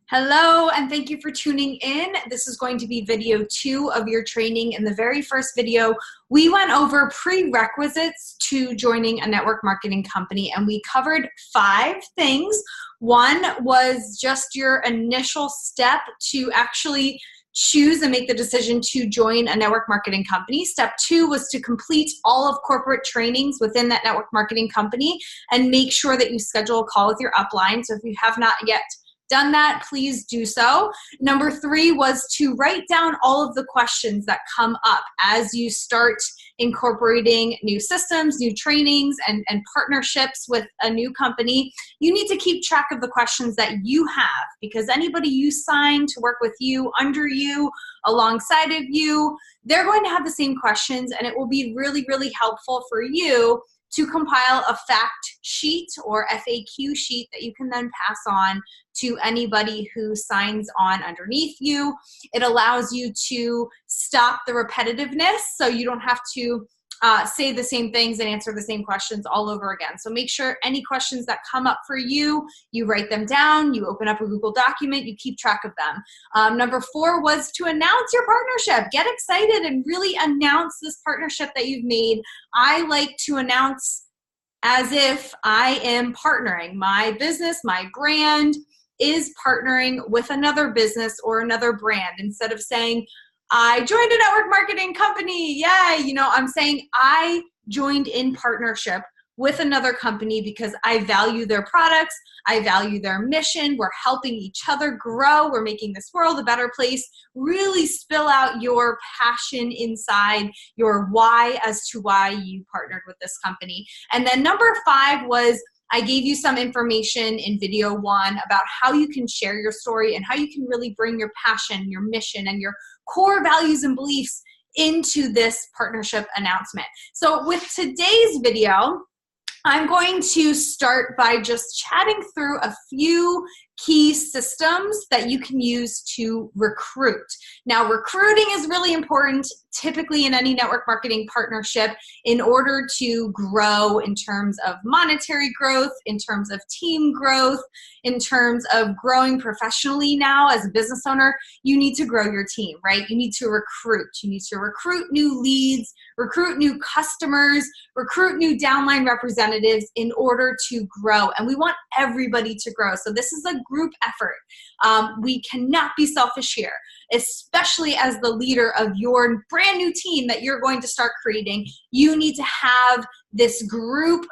Hello, and thank you for tuning in. This is going to be video 2 of your training. In the very first video, we went over prerequisites to joining a network marketing company, and we covered 5 things. One was just your initial step to actually choose and make the decision to join a network marketing company. Step 2 was to complete all of corporate trainings within that network marketing company and make sure that you schedule a call with your upline. So if you have not yet done that, please do so. Number 3 was to write down all of the questions that come up as you start incorporating new systems, new trainings, and partnerships with a new company. You need to keep track of the questions that you have, because anybody you sign to work with you, under you, alongside of you, they're going to have the same questions, and it will be really, really helpful for you to compile a fact sheet or FAQ sheet that you can then pass on to anybody who signs on underneath you. It allows you to stop the repetitiveness, so you don't have to say the same things and answer the same questions all over again. So make sure any questions that come up for you, you write them down, you open up a Google document, you keep track of them. Number 4 was to announce your partnership. Get excited and really announce this partnership that you've made. I like to announce as if I am partnering. My business, my brand is partnering with another business or another brand. Instead of saying, I joined a network marketing company, yay, I'm saying I joined in partnership with another company because I value their products, I value their mission, we're helping each other grow, we're making this world a better place. Really spill out your passion inside, your why as to why you partnered with this company. And then number 5 was, I gave you some information in video 1 about how you can share your story and how you can really bring your passion, your mission, and your core values and beliefs into this partnership announcement. So with today's video, I'm going to start by just chatting through a few key systems that you can use to recruit. Now, recruiting is really important, typically in any network marketing partnership, in order to grow in terms of monetary growth, in terms of team growth, in terms of growing professionally. Now, as a business owner, you need to grow your team, right? You need to recruit. You need to recruit new leads, recruit new customers, recruit new downline representatives in order to grow. And we want everybody to grow. So this is a group effort. We cannot be selfish here, especially as the leader of your brand new team that you're going to start creating. You need to have this group,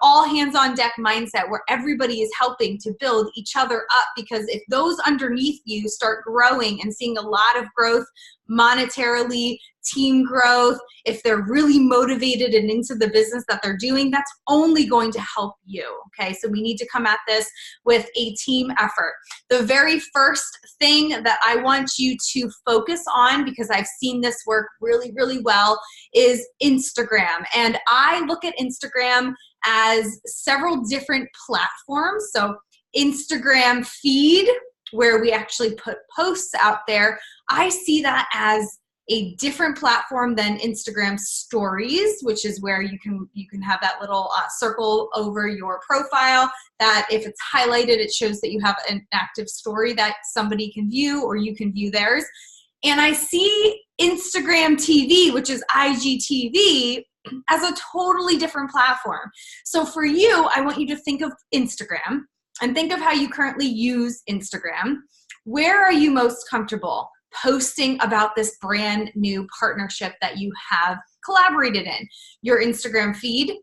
all hands on deck mindset where everybody is helping to build each other up, because if those underneath you start growing and seeing a lot of growth monetarily, team growth, if they're really motivated and into the business that they're doing, that's only going to help you, okay? So we need to come at this with a team effort. The very first thing that I want you to focus on, because I've seen this work really, really well, is Instagram. And I look at Instagram as several different platforms. So Instagram feed, where we actually put posts out there, I see that as a different platform than Instagram stories, which is where you can have that little circle over your profile that if it's highlighted, it shows that you have an active story that somebody can view or you can view theirs. And I see Instagram TV, which is IGTV, as a totally different platform. So for you, I want you to think of Instagram and think of how you currently use Instagram. Where are you most comfortable posting about this brand new partnership that you have collaborated in? Your Instagram feed,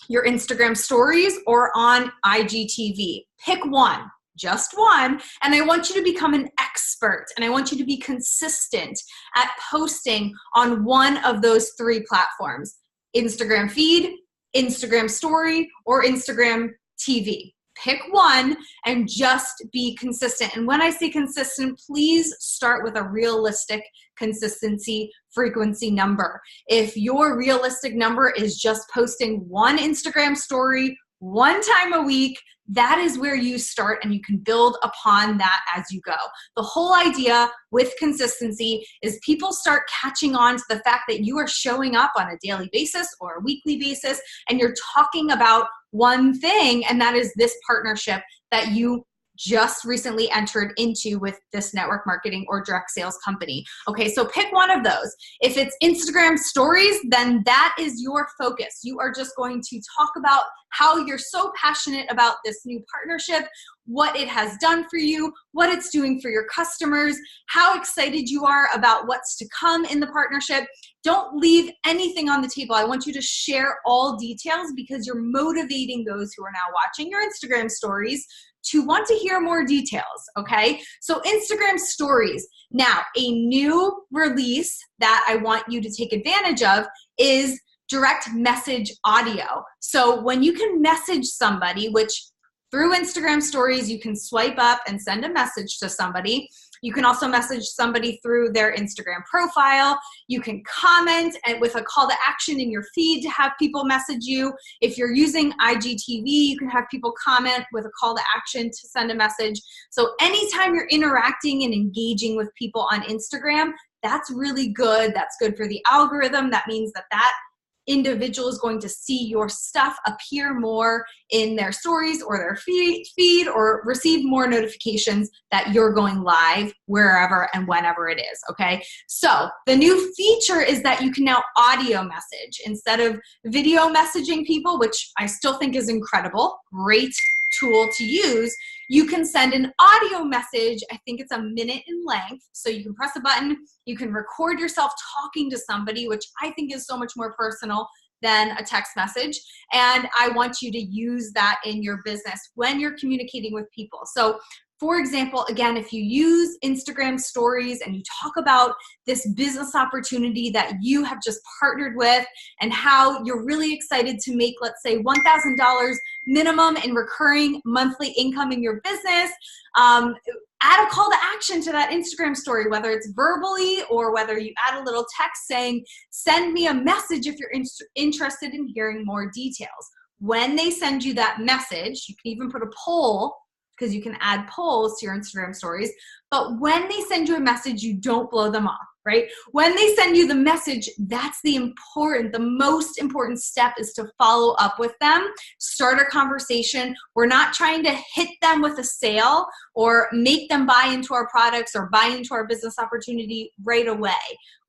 your Instagram stories, or on IGTV? Pick one, just one, and I want you to become an expert, and I want you to be consistent at posting on one of those 3 platforms: Instagram feed, Instagram story, or Instagram TV. Pick one and just be consistent. And when I say consistent, please start with a realistic consistency frequency number. If your realistic number is just posting one Instagram story one time a week, that is where you start, and you can build upon that as you go. The whole idea with consistency is people start catching on to the fact that you are showing up on a daily basis or a weekly basis, and you're talking about one thing, and that is this partnership that you just recently entered into with this network marketing or direct sales company. Okay, so pick one of those. If it's Instagram stories, then that is your focus. You are just going to talk about how you're so passionate about this new partnership, what it has done for you, what it's doing for your customers, how excited you are about what's to come in the partnership. Don't leave anything on the table. I want you to share all details because you're motivating those who are now watching your Instagram stories to want to hear more details, okay? So Instagram stories. Now, a new release that I want you to take advantage of is direct message audio. So when you can message somebody, which through Instagram stories, you can swipe up and send a message to somebody. You can also message somebody through their Instagram profile. You can comment and with a call to action in your feed to have people message you. If you're using IGTV, you can have people comment with a call to action to send a message. So anytime you're interacting and engaging with people on Instagram, that's really good. That's good for the algorithm. That means that individual is going to see your stuff appear more in their stories or their feed or receive more notifications that you're going live wherever and whenever it is, okay? So the new feature is that you can now audio message instead of video messaging people, which I still think is incredible, great tool to use. You can send an audio message. I think it's a minute in length. So you can press a button, you can record yourself talking to somebody, which I think is so much more personal than a text message. And I want you to use that in your business when you're communicating with people. So for example, again, if you use Instagram stories and you talk about this business opportunity that you have just partnered with and how you're really excited to make, let's say, $1,000 minimum in recurring monthly income in your business, add a call to action to that Instagram story, whether it's verbally or whether you add a little text saying, send me a message if you're interested in hearing more details. When they send you that message, you can even put a poll, because you can add polls to your Instagram stories. But when they send you a message, you don't blow them off, right? When they send you the message, that's the most important step is to follow up with them, start a conversation. We're not trying to hit them with a sale or make them buy into our products or buy into our business opportunity right away.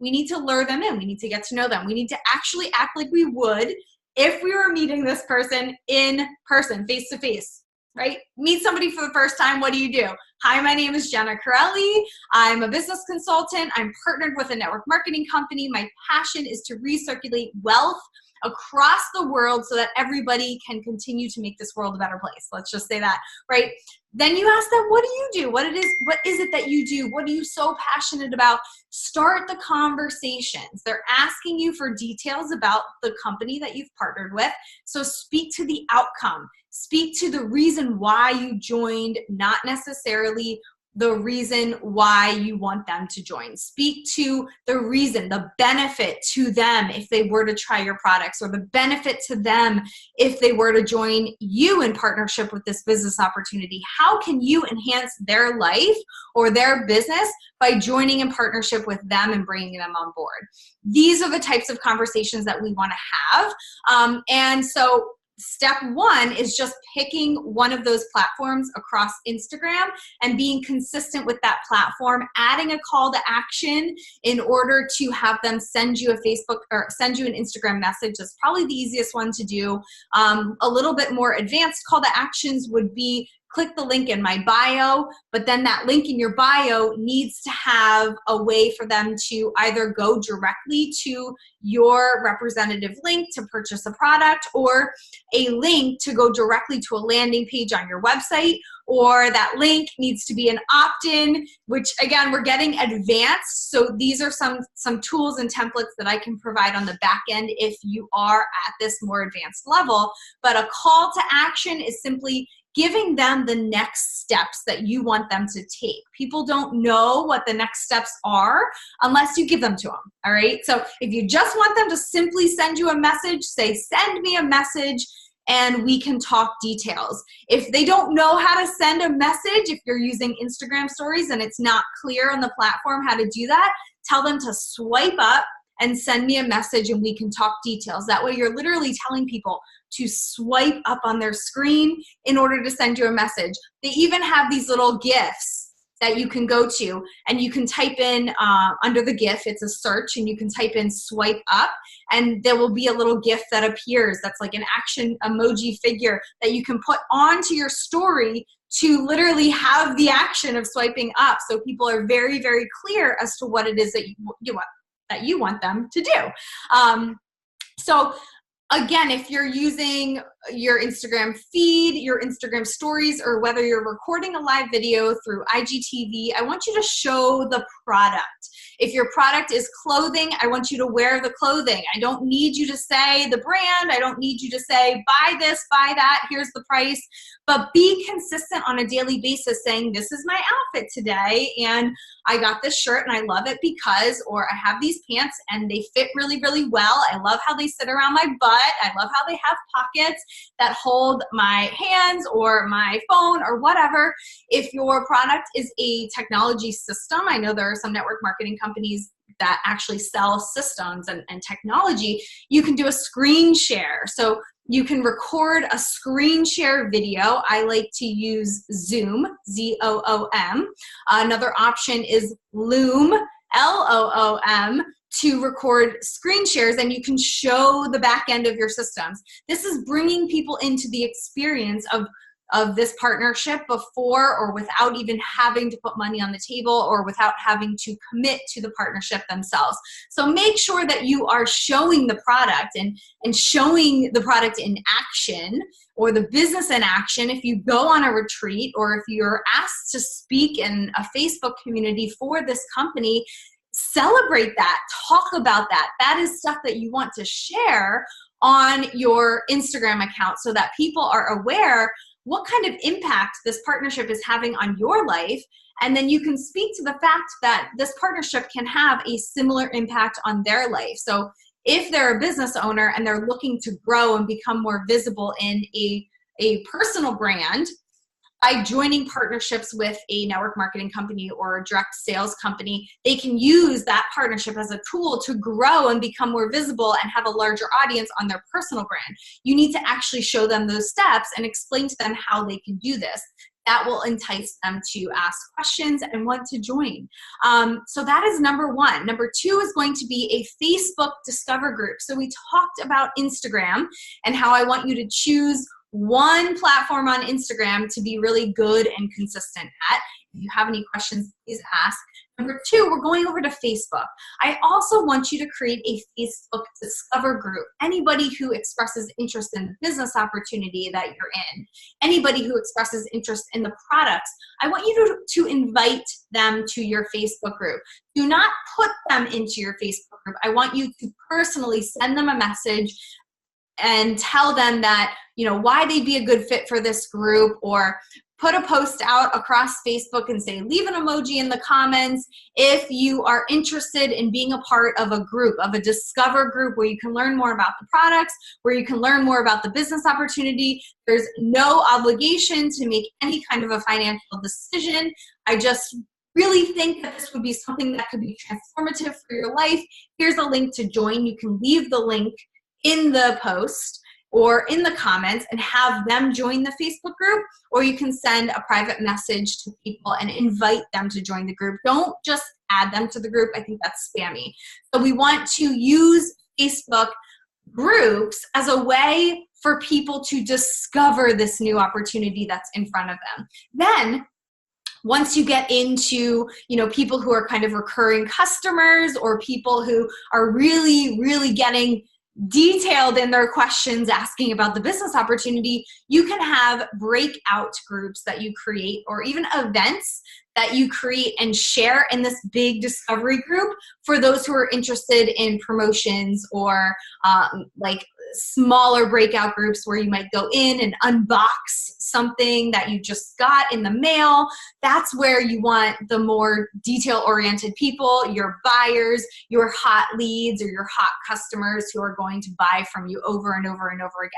We need to lure them in. We need to get to know them. We need to actually act like we would if we were meeting this person in person, face to face. Right? Meet somebody for the first time. What do? Hi, my name is Jenna Corelli. I'm a business consultant. I'm partnered with a network marketing company. My passion is to recirculate wealth across the world so that everybody can continue to make this world a better place. Let's just say that, right? Then you ask them, what do you do? What is it that you do? What are you so passionate about? Start the conversations. They're asking you for details about the company that you've partnered with. So speak to the outcome. Speak to the reason why you joined, not necessarily the reason why you want them to join. Speak to the reason, the benefit to them if they were to try your products, or the benefit to them if they were to join you in partnership with this business opportunity. How can you enhance their life or their business by joining in partnership with them and bringing them on board? These are the types of conversations that we want to have. And so step one is just picking one of those platforms across Instagram and being consistent with that platform, adding a call to action in order to have them send you a Facebook or send you an Instagram message. That's probably the easiest one to do. A little bit more advanced call to actions would be click the link in my bio, but then that link in your bio needs to have a way for them to either go directly to your representative link to purchase a product, or a link to go directly to a landing page on your website, or that link needs to be an opt-in, which again, we're getting advanced. So these are some tools and templates that I can provide on the back end if you are at this more advanced level. But a call to action is simply giving them the next steps that you want them to take. People don't know what the next steps are unless you give them to them, all right? So if you just want them to simply send you a message, say, send me a message and we can talk details. If they don't know how to send a message, if you're using Instagram stories and it's not clear on the platform how to do that, tell them to swipe up and send me a message and we can talk details. That way you're literally telling people to swipe up on their screen in order to send you a message. They even have these little GIFs that you can go to, and you can type in under the GIF, it's a search, and you can type in swipe up, and there will be a little GIF that appears that's like an action emoji figure that you can put onto your story to literally have the action of swiping up, so people are very, very clear as to what it is that you want them to do. So again, if you're using your Instagram feed, your Instagram stories, or whether you're recording a live video through IGTV, I want you to show the product. If your product is clothing, I want you to wear the clothing. I don't need you to say the brand. I don't need you to say, buy this, buy that, here's the price. But be consistent on a daily basis saying, this is my outfit today, and I got this shirt and I love it because, or I have these pants and they fit really, really well. I love how they sit around my butt. I love how they have pockets that hold my hands or my phone or whatever. If your product is a technology system, I know there are some network marketing companies that actually sell systems and technology, you can do a screen share. So you can record a screen share video. I like to use Zoom, Z-O-O-M. Another option is Loom, L-O-O-M, to record screen shares, and you can show the back end of your systems. This is bringing people into the experience of this partnership before or without even having to put money on the table or without having to commit to the partnership themselves. So make sure that you are showing the product and showing the product in action, or the business in action. If you go on a retreat, or if you're asked to speak in a Facebook community for this company, celebrate that, talk about that. That is stuff that you want to share on your Instagram account so that people are aware what kind of impact this partnership is having on your life. And then you can speak to the fact that this partnership can have a similar impact on their life. So if they're a business owner and they're looking to grow and become more visible in a personal brand, by joining partnerships with a network marketing company or a direct sales company, they can use that partnership as a tool to grow and become more visible and have a larger audience on their personal brand. You need to actually show them those steps and explain to them how they can do this. That will entice them to ask questions and want to join. So that is number one. Number two is going to be a Facebook Discover group. So we talked about Instagram and how I want you to choose one platform on Instagram to be really good and consistent at. If you have any questions, please ask. Number two, we're going over to Facebook. I also want you to create a Facebook Discover group. Anybody who expresses interest in the business opportunity that you're in, anybody who expresses interest in the products, I want you to invite them to your Facebook group. Do not put them into your Facebook group. I want you to personally send them a message and tell them that, you know, why they'd be a good fit for this group, or put a post out across Facebook and say, leave an emoji in the comments if you are interested in being a part of a group, of a Discover group where you can learn more about the products, where you can learn more about the business opportunity. There's no obligation to make any kind of a financial decision. I just really think that this would be something that could be transformative for your life. Here's a link to join. You can leave the link in the post or in the comments and have them join the Facebook group, or you can send a private message to people and invite them to join the group. Don't just add them to the group. I think that's spammy. So we want to use Facebook groups as a way for people to discover this new opportunity that's in front of them. Then once you get into, you know, people who are kind of recurring customers, or people who are really, really getting detailed in their questions asking about the business opportunity, you can have breakout groups that you create, or even events that you create and share in this big discovery group for those who are interested in promotions, or like smaller breakout groups where you might go in and unbox something that you just got in the mail. That's where you want the more detail-oriented people, your buyers, your hot leads, or your hot customers who are going to buy from you over and over and over again.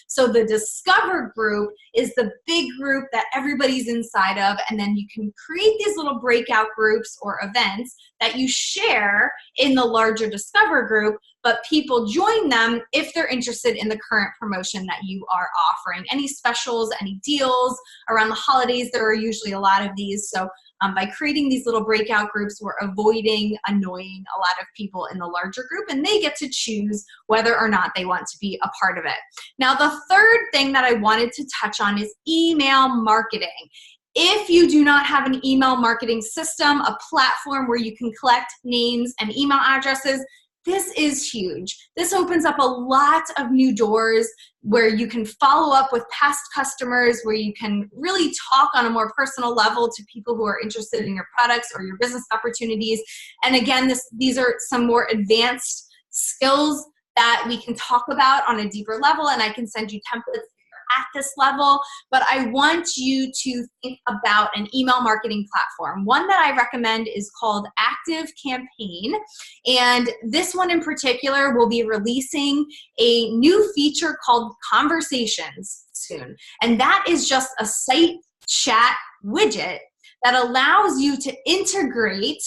So the Discover group is the big group that everybody's inside of, and then you can create these little breakout groups or events that you share in the larger Discover group, but people join them if they're interested in the current promotion that you are offering. Any specials, any deals around the holidays, there are usually a lot of these. So by creating these little breakout groups, we're avoiding annoying a lot of people in the larger group, and they get to choose whether or not they want to be a part of it. Now, the third thing that I wanted to touch on is email marketing. If you do not have an email marketing system, a platform where you can collect names and email addresses, this is huge. This opens up a lot of new doors where you can follow up with past customers, where you can really talk on a more personal level to people who are interested in your products or your business opportunities. And again, these are some more advanced skills that we can talk about on a deeper level, and I can send you templates at this level, but I want you to think about an email marketing platform. One that I recommend is called Active Campaign, and this one in particular will be releasing a new feature called Conversations soon, and that is just a site chat widget that allows you to integrate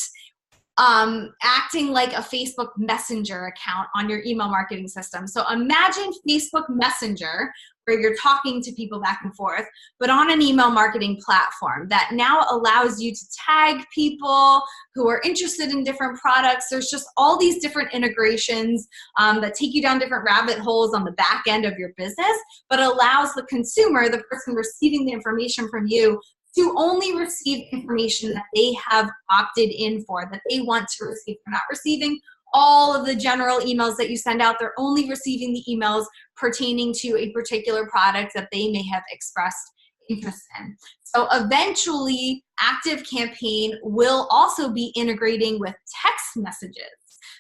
acting like a Facebook Messenger account on your email marketing system. So imagine Facebook Messenger, where you're talking to people back and forth, but on an email marketing platform that now allows you to tag people who are interested in different products. There's just all these different integrations that take you down different rabbit holes on the back end of your business, but allows the consumer, the person receiving the information from you, to only receive information that they have opted in for, that they want to receive. They're not receiving all of the general emails that you send out. They're only receiving the emails pertaining to a particular product that they may have expressed interest in. So eventually, Active Campaign will also be integrating with text messages.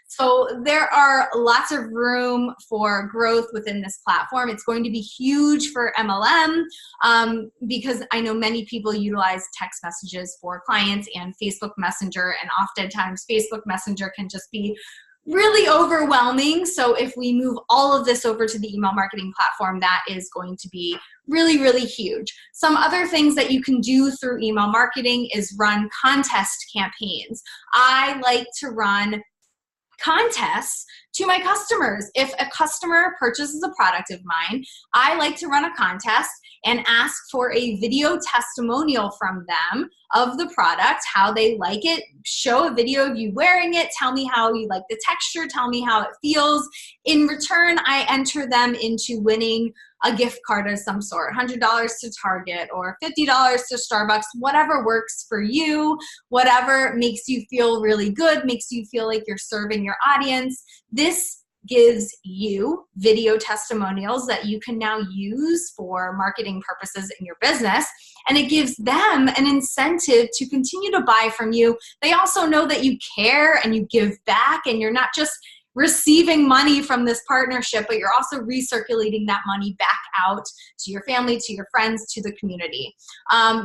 So there are lots of room for growth within this platform. It's going to be huge for MLM because I know many people utilize text messages for clients and Facebook Messenger, and oftentimes Facebook Messenger can just be really overwhelming. So if we move all of this over to the email marketing platform, that is going to be really, really huge. Some other things that you can do through email marketing is run contest campaigns. I like to run contests to my customers. If a customer purchases a product of mine, I like to run a contest and ask for a video testimonial from them of the product, how they like it, show a video of you wearing it, tell me how you like the texture, tell me how it feels. In return, I enter them into winning a gift card of some sort, $100 to Target or $50 to Starbucks, whatever works for you, whatever makes you feel really good, makes you feel like you're serving your audience. This gives you video testimonials that you can now use for marketing purposes in your business, and it gives them an incentive to continue to buy from you. They also know that you care and you give back, and you're not just receiving money from this partnership, but you're also recirculating that money back out to your family, to your friends, to the community.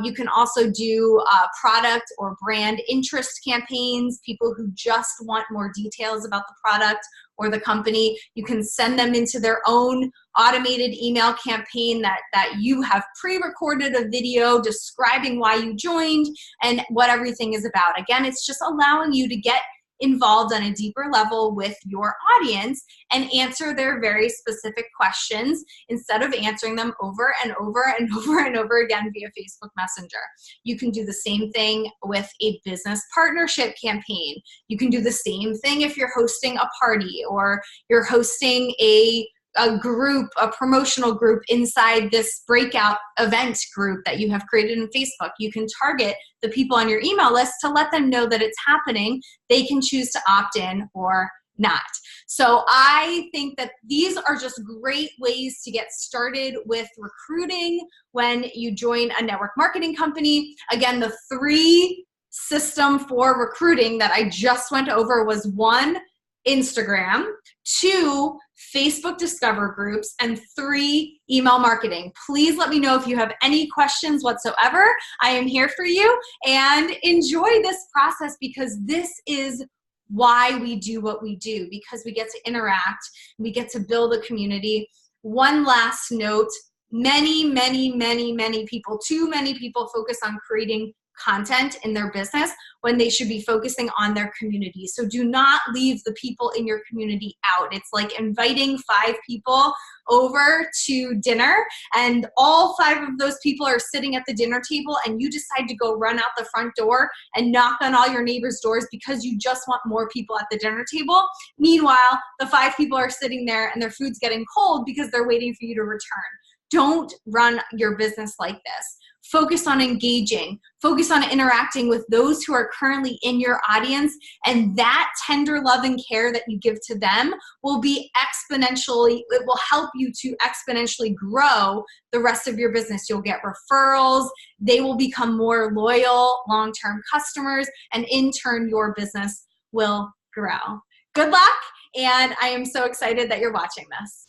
You can also do product or brand interest campaigns, people who just want more details about the product or the company. You can send them into their own automated email campaign that you have pre-recorded a video describing why you joined and what everything is about. Again, it's just allowing you to get involved on a deeper level with your audience and answer their very specific questions instead of answering them over and over and over and over again via Facebook Messenger. You can do the same thing with a business partnership campaign. You can do the same thing if you're hosting a party or you're hosting a group, a promotional group inside this breakout event group that you have created in Facebook. You can target the people on your email list to let them know that it's happening. They can choose to opt in or not. So I think that these are just great ways to get started with recruiting when you join a network marketing company. Again, the 3 system for recruiting that I just went over was 1, Instagram, 2, Facebook Discover groups, and 3 email marketing. Please let me know if you have any questions whatsoever. I am here for you, and enjoy this process because this is why we do what we do, because we get to interact, we get to build a community. One last note, many people, too many people focus on creating content in their business when they should be focusing on their community. So do not leave the people in your community out. It's like inviting 5 people over to dinner, and all 5 of those people are sitting at the dinner table, and you decide to go run out the front door and knock on all your neighbors' doors because you just want more people at the dinner table. Meanwhile, the 5 people are sitting there and their food's getting cold because they're waiting for you to return. Don't run your business like this. Focus on engaging, focus on interacting with those who are currently in your audience, and that tender love and care that you give to them will be exponentially, it will help you to exponentially grow the rest of your business. You'll get referrals, they will become more loyal, long-term customers, and in turn, your business will grow. Good luck, and I am so excited that you're watching this.